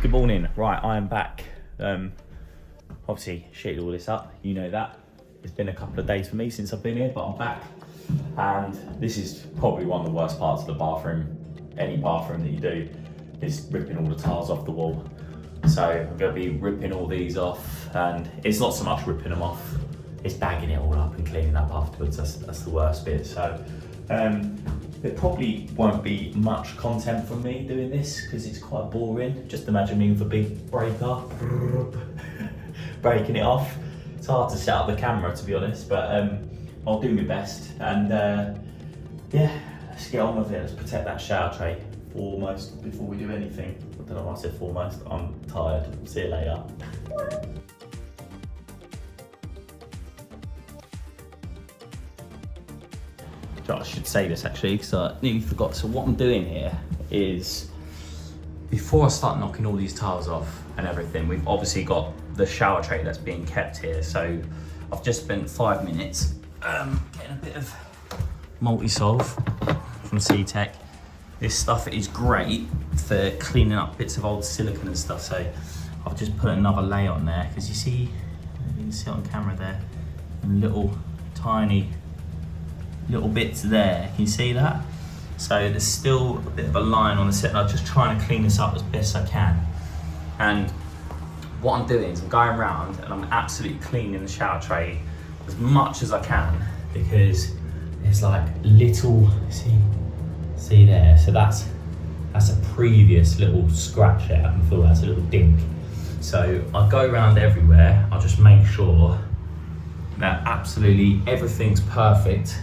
Good morning. Right, I am back. Obviously sheeted all this up, you know that. It's been a couple of days for me since I've been here, but I'm back. And this is probably one of the worst parts of the bathroom. Any bathroom that you do is ripping all the tiles off the wall. So I'm going to be ripping all these off, and it's not so much ripping them off, it's bagging it all up and cleaning up afterwards. That's the worst bit. So there probably won't be much content from me doing this because it's quite boring. Just imagine me with a big breaker, breaking it off. It's hard to set up the camera, to be honest, but I'll do my best. And yeah, let's get on with it. Let's protect that shower tray foremost before we do anything. I don't know why I said foremost. I'm tired. See you later. I should say this actually because I nearly forgot. So what I'm doing here is, before I start knocking all these tiles off and everything, we've obviously got the shower tray that's being kept here. So I've just spent 5 minutes getting a bit of multi-solve from C-Tech. This stuff is great for cleaning up bits of old silicone and stuff. So I've just put another layer on there because you see, you can see it on camera there, and little tiny little bits there. Can you see that? So there's still a bit of a line on the set, and I'm just trying to clean this up as best I can. And what I'm doing is I'm going around and I'm absolutely cleaning the shower tray as much as I can, because there's like little, see there, so that's a previous little scratch there. I can feel that's a little dink. So I go around everywhere, I'll just make sure that absolutely everything's perfect.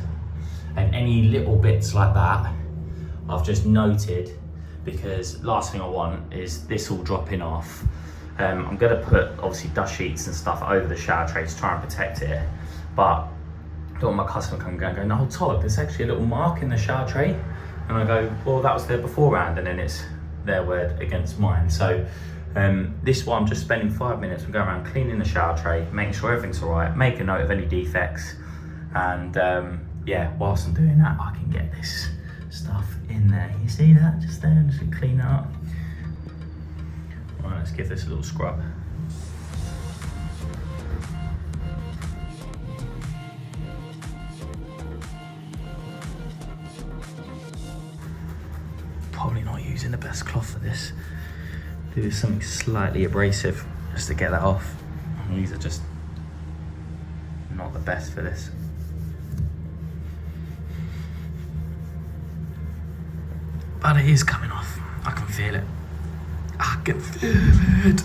And any little bits like that, I've just noted, because last thing I want is this all dropping off. I'm gonna put obviously dust sheets and stuff over the shower tray to try and protect it, but I don't want my customer coming and going, "No, Todd, there's actually a little mark in the shower tray." And I go, "Well, that was there beforehand," and then it's their word against mine. So this is why I'm just spending 5 minutes. I'm going around cleaning the shower tray, making sure everything's all right, make a note of any defects, and yeah, whilst I'm doing that, I can get this stuff in there. You see that just there? I'm just gonna clean that up. Right, let's give this a little scrub. Probably not using the best cloth for this. Do something slightly abrasive just to get that off. These are just not the best for this. But it is coming off. I can feel it. I can feel it.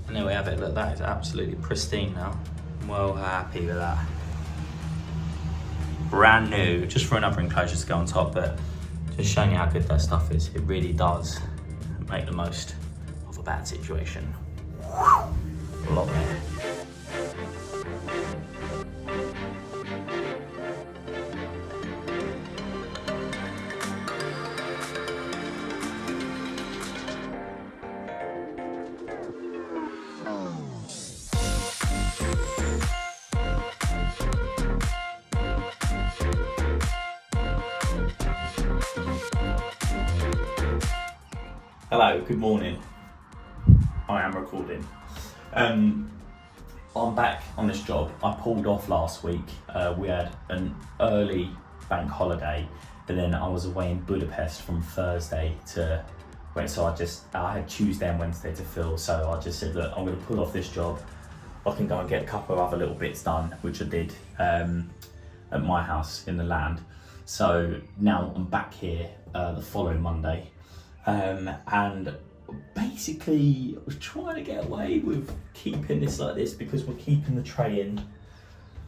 And there we have it. Look, that is absolutely pristine now. I'm well happy with that. Brand new. Just for another enclosure to go on top, but just showing you how good that stuff is. It really does make the most of a bad situation. A lot there. Hello, good morning. I am recording. I'm back on this job. I pulled off last week. We had an early bank holiday, and then I was away in Budapest from Thursday to wait. So I had Tuesday and Wednesday to fill. So I just said, look, I'm going to pull off this job. I can go and get a couple of other little bits done, which I did at my house in the land. So now I'm back here the following Monday. And basically I was trying to get away with keeping this like this because we're keeping the tray in,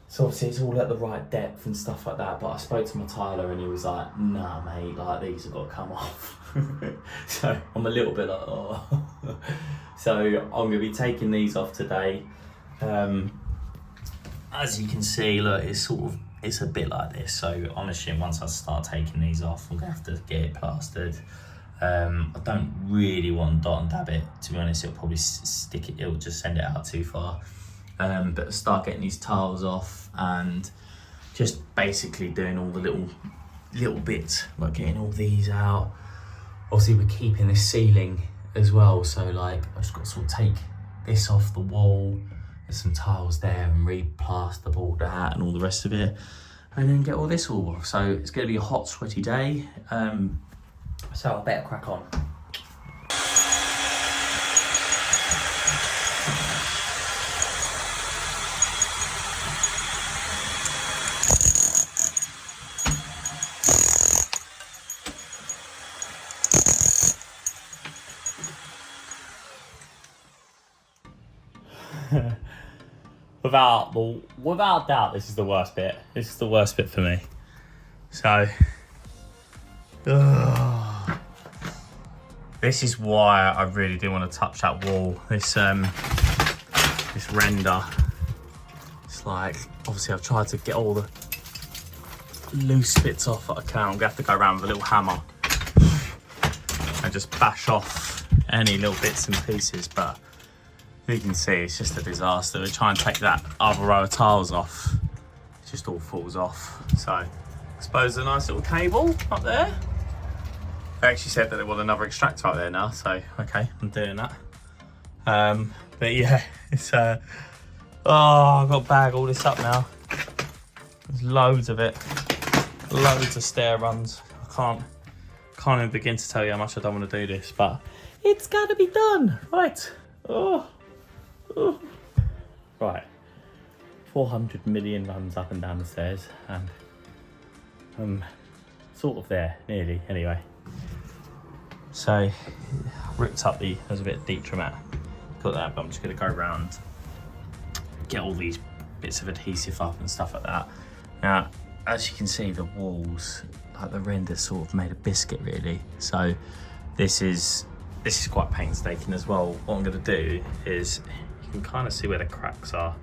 so obviously it's all at the right depth and stuff like that. But I spoke to my tiler and he was like, "Nah mate, like these have got to come off." So I'm a little bit like, oh. So I'm going to be taking these off today. As you can see, look, it's a bit like this. So honestly, once I start taking these off, I'm going to have to get it plastered. I don't really want to dot and dab it, to be honest. It'll probably stick it, it'll just send it out too far. But start getting these tiles off and just basically doing all the little bits, like getting all these out, obviously we're keeping this ceiling as well, so like I've just got to sort of take this off the wall, there's some tiles there, and re-plaster all that and all the rest of it, and then get all this all off. So it's going to be a hot, sweaty day, so I better crack on. Without doubt, this is the worst bit. This is the worst bit for me. So, this is why I really do want to touch that wall. This render. It's like, obviously I've tried to get all the loose bits off that I can. I'm gonna have to go around with a little hammer and just bash off any little bits and pieces, but you can see it's just a disaster. We try and take that other row of tiles off, it just all falls off. So I suppose a nice little cable up there. They actually said that they want another extractor up there now, so okay, I'm doing that. But yeah, it's oh, I've got to bag all this up now. There's loads of it, loads of stair runs. I can't even begin to tell you how much I don't want to do this, but it's got to be done, right? Oh. Right, 400 million runs up and down the stairs, and I'm sort of there, nearly, anyway. So, ripped up there's a bit of deep trim, got that, but I'm just going to go around, get all these bits of adhesive up and stuff like that. Now, as you can see, the walls, like the render's sort of made a biscuit, really. So, this is quite painstaking as well. What I'm going to do is, you can kind of see where the cracks are.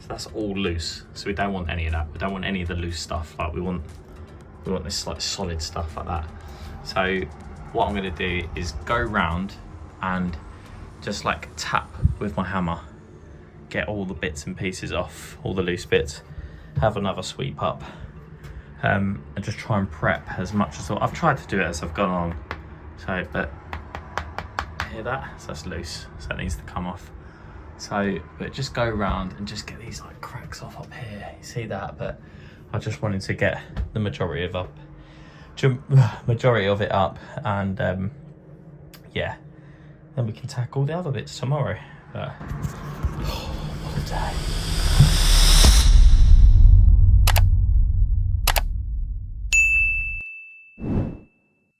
So that's all loose. So we don't want any of that. We don't want any of the loose stuff. Like we want this like solid stuff like that. So what I'm going to do is go round and just like tap with my hammer, get all the bits and pieces off, all the loose bits, have another sweep up, and just try and prep as much as I've tried to do it as I've gone on. So, but hear that? So that's loose. So that needs to come off. So, but just go around and just get these like cracks off up here. You see that? But I just wanted to get the majority of it up, and yeah, then we can tackle the other bits tomorrow. But, oh, what a day.